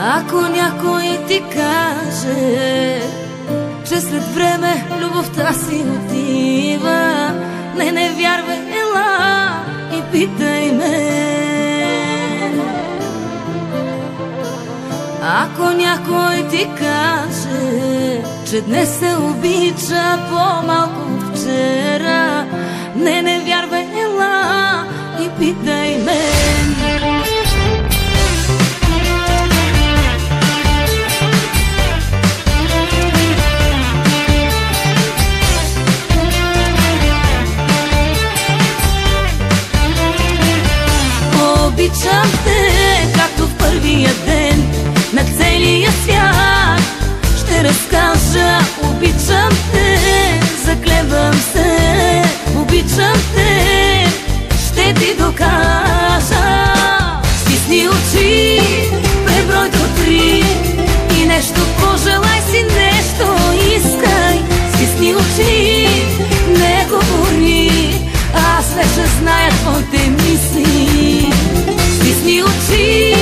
Ако някой ти каже, че след време любовта си отива, не вярвай, ела и питай ме. Ако някой ти каже, че днес се обича по-малко от вчера, не вярвай, ела и питай ме. Обичам те, както в първия ден на целия свят. Ще разкажа, обичам те, заклевам се, обичам те, ще ти докажа. Стисни очи, преброй до 3 и нещо пожелай си, нещо искай. Стисни очи, не говори, аз вече зная твоите мисли. Стисни очи,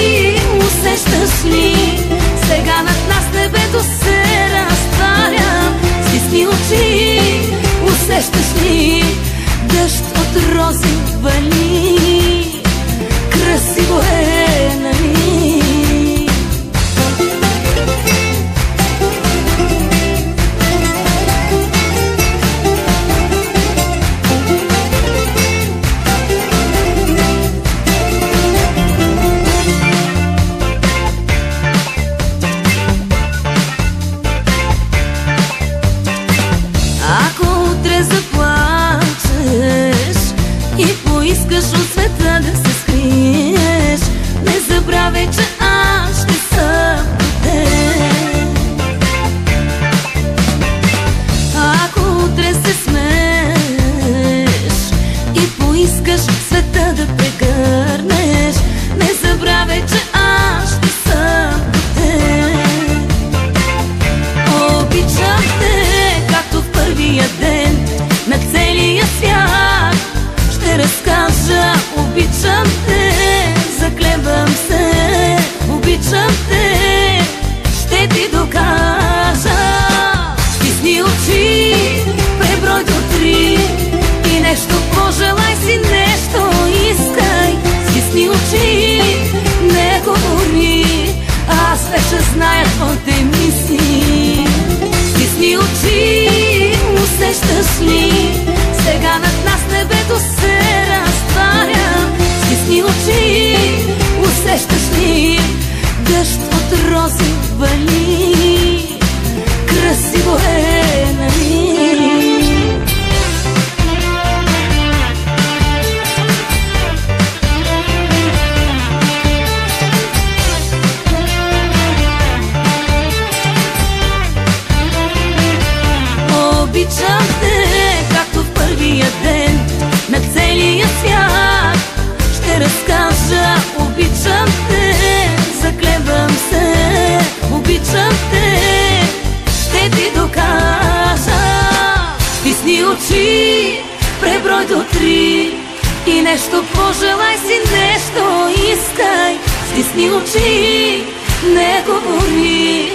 усещаш ли? Сега над нас небето се разтваря. Стисни очи, усещаш ли? Дъжд от рози вали. Красиво е, нали? Искаш от света да се скриеш, не забравяй, че аз ще съм теб. Ако утре се смееш и поискаш света да прегърнеш, не забравяй, че аз ще съм теб. Обичам те, както в първия ден на целия свят. Ще разкажа, обичам те, заклевам се, обичам те, ще ти докажа. Стисни очи, преброй до 3 и нещо пожелай си, нещо искай. Стисни очи, не говори, аз вече зная твоите мисли. Стисни очи, усещаш ли? Сега над нас небето се разтваря. Стисни очи, усещаш ли? Дъжд от рози вали. Красиво е, нали? Обичам те, както в първия ден на целия свят. Ще разкажа, обичам те, заклевам се, обичам те, ще ти докажа. Стисни очи, преброй до 3 и нещо пожелай си, нещо искай. Стисни очи, не говори,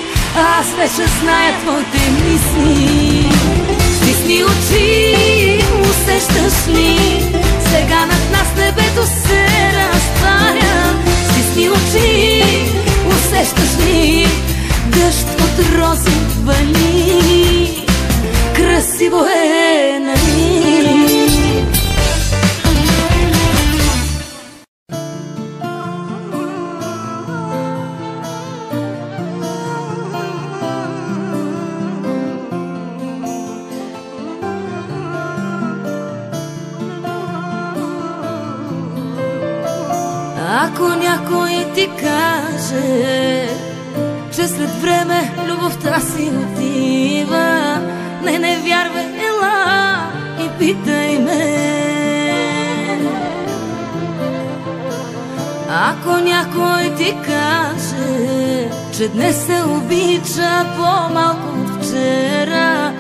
аз вече зная твоите мисли. Стисни очи, усещаш ли? Сега над нас небето се разтваря. Стисни очи, усещаш ли? Дъжд от рози вали. Красиво е, нали? Ако някой ти каже, че след време любовта си отива, не вярвай, ела и питай ме. Ако някой ти каже, че днес се обича по-малко от вчера,